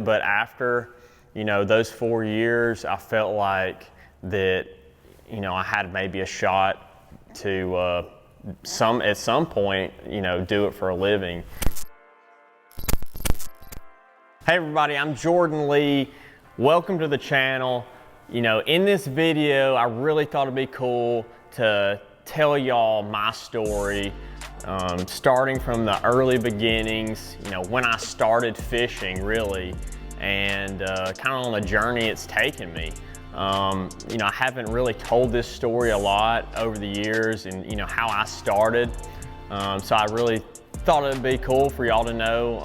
But after, those 4 years, I felt like that, I had maybe a shot to at some point, do it for a living. Hey everybody, I'm Jordan Lee. Welcome to the channel. In this video, I really thought it'd be cool to tell y'all my story, starting from the early beginnings, when I started fishing really, and kind of on the journey it's taken me. I haven't really told this story a lot over the years, and how I started. So I really thought it'd be cool for y'all to know,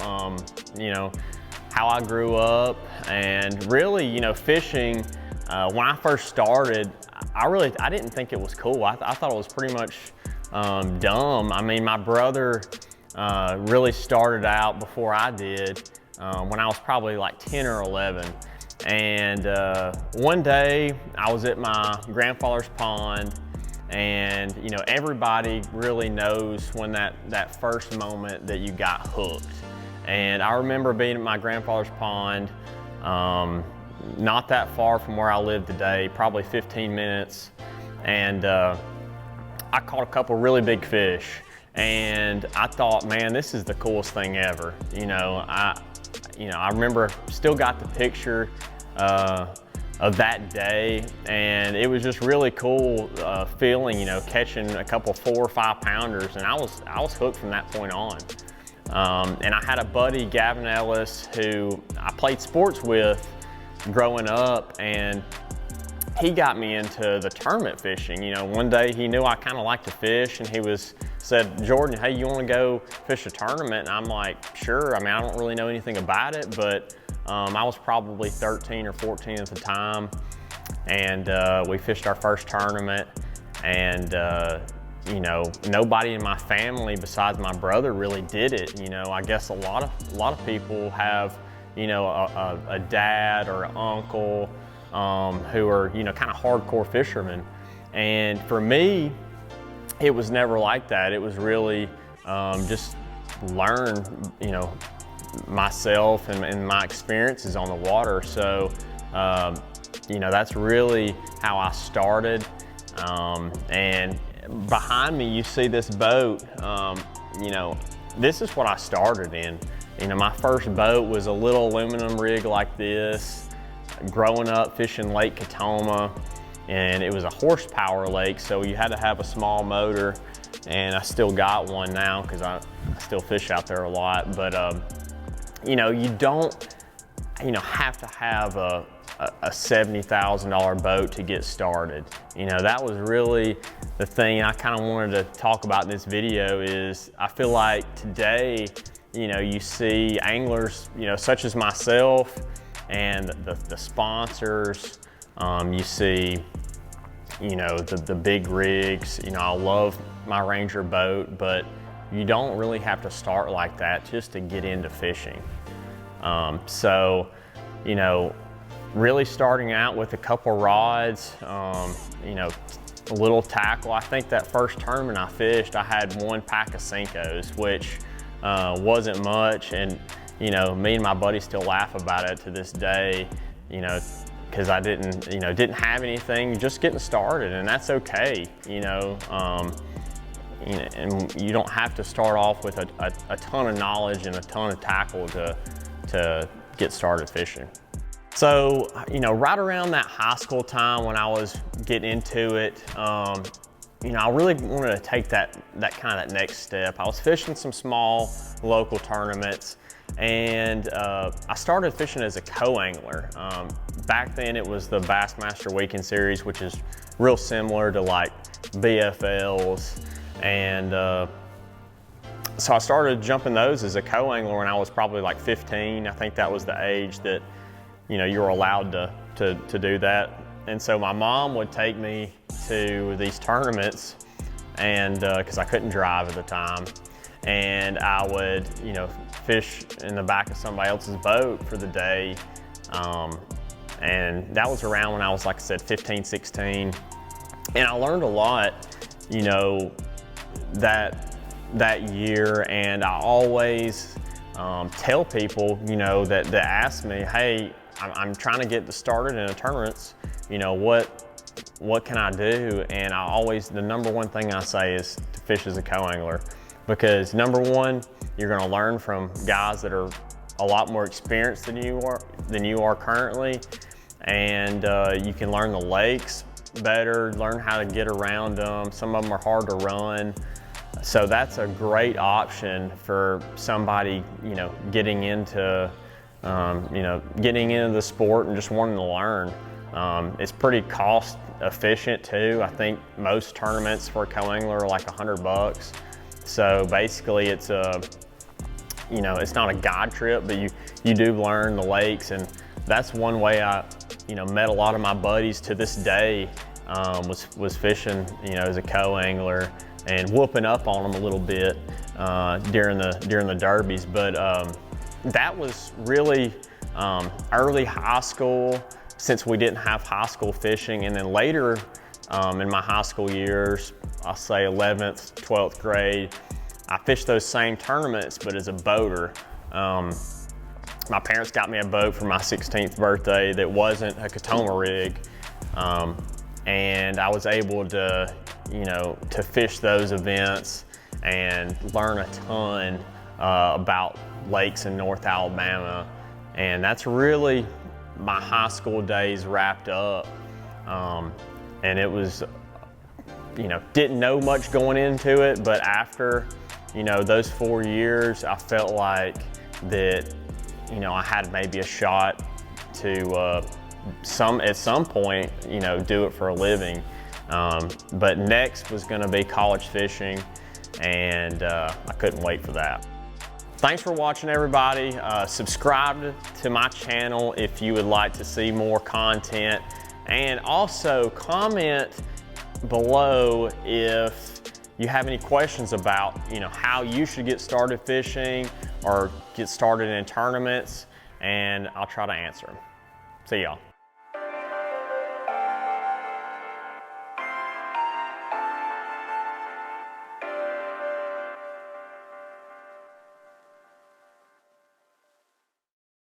how I grew up, and really, fishing. When I first started, I didn't think it was cool. I thought it was pretty much dumb. I mean, my brother really started out before I did when I was probably like 10 or 11. And one day I was at my grandfather's pond, and everybody really knows when that first moment that you got hooked. And I remember being at my grandfather's pond, not that far from where I live today, probably 15 minutes. And I caught a couple really big fish. And I thought, man, this is the coolest thing ever. I remember, still got the picture of that day. And it was just really cool feeling, catching a couple 4 or 5 pounders. And I was hooked from that point on. And I had a buddy, Gavin Ellis, who I played sports with growing up, and he got me into the tournament fishing. One day he knew I kind of liked to fish, and he said, Jordan, hey, you want to go fish a tournament? And I'm like, sure. I mean, I don't really know anything about it, but I was probably 13 or 14 at the time, and we fished our first tournament, and nobody in my family besides my brother really did it. I guess a lot of people have, a dad or an uncle who are, kind of hardcore fishermen. And for me, it was never like that. It was really just learn, myself and my experiences on the water. So, that's really how I started. And behind me, you see this boat. This is what I started in. My first boat was a little aluminum rig like this, growing up fishing Lake Katoma, and it was a horsepower lake, so you had to have a small motor, and I still got one now because I still fish out there a lot. But you don't have to have a $70,000 boat to get started. That was really the thing I kind of wanted to talk about in this video. Is I feel like today, you see anglers, such as myself and the sponsors, you see, the big rigs. I love my Ranger boat, but you don't really have to start like that just to get into fishing. So, really starting out with a couple rods, a little tackle. I think that first tournament I fished, I had 1 pack of Cincos, which wasn't much. And, me and my buddy still laugh about it to this day, because I didn't have anything, just getting started, and that's okay, and you don't have to start off with a ton of knowledge and a ton of tackle to get started fishing. So, right around that high school time when I was getting into it, I really wanted to take that next step. I was fishing some small local tournaments, and I started fishing as a co-angler. Back then it was the Bassmaster Weekend Series, which is real similar to like BFLs, and so I started jumping those as a co-angler when I was probably like 15. I think that was the age that you were allowed to do that. And so my mom would take me to these tournaments, and because I couldn't drive at the time, and I would fish in the back of somebody else's boat for the day. And that was around when I was, like I said, 15, 16. And I learned a lot, that year, and I always tell people, you know, that ask me, hey, I'm trying to get started in tournaments, you know, what can I do? And the number one thing I say is to fish as a co-angler, because number one, you're gonna learn from guys that are a lot more experienced than you are currently, and you can learn the lakes better, learn how to get around them. Some of them are hard to run. So that's a great option for somebody, you know, getting into the sport and just wanting to learn. It's pretty cost efficient too. I think most tournaments for a co-angler are like $100. So basically it's it's not a guide trip, but you do learn the lakes, and that's one way I, met a lot of my buddies to this day, was fishing, as a co-angler and whooping up on them a little bit during the derbies. But that was really early high school, since we didn't have high school fishing. And then later in my high school years, I'll say 11th, 12th grade, I fished those same tournaments, but as a boater. My parents got me a boat for my 16th birthday that wasn't a Katoma rig. And I was able to, to fish those events and learn a ton about lakes in North Alabama. And that's really my high school days wrapped up. And it was, didn't know much going into it, but after, those 4 years, I felt like that, I had maybe a shot to at some point, do it for a living. But next was gonna be college fishing, and I couldn't wait for that. Thanks for watching, everybody. Subscribe to my channel if you would like to see more content, and also comment below if you have any questions about how you should get started fishing or get started in tournaments, and I'll try to answer them. See y'all.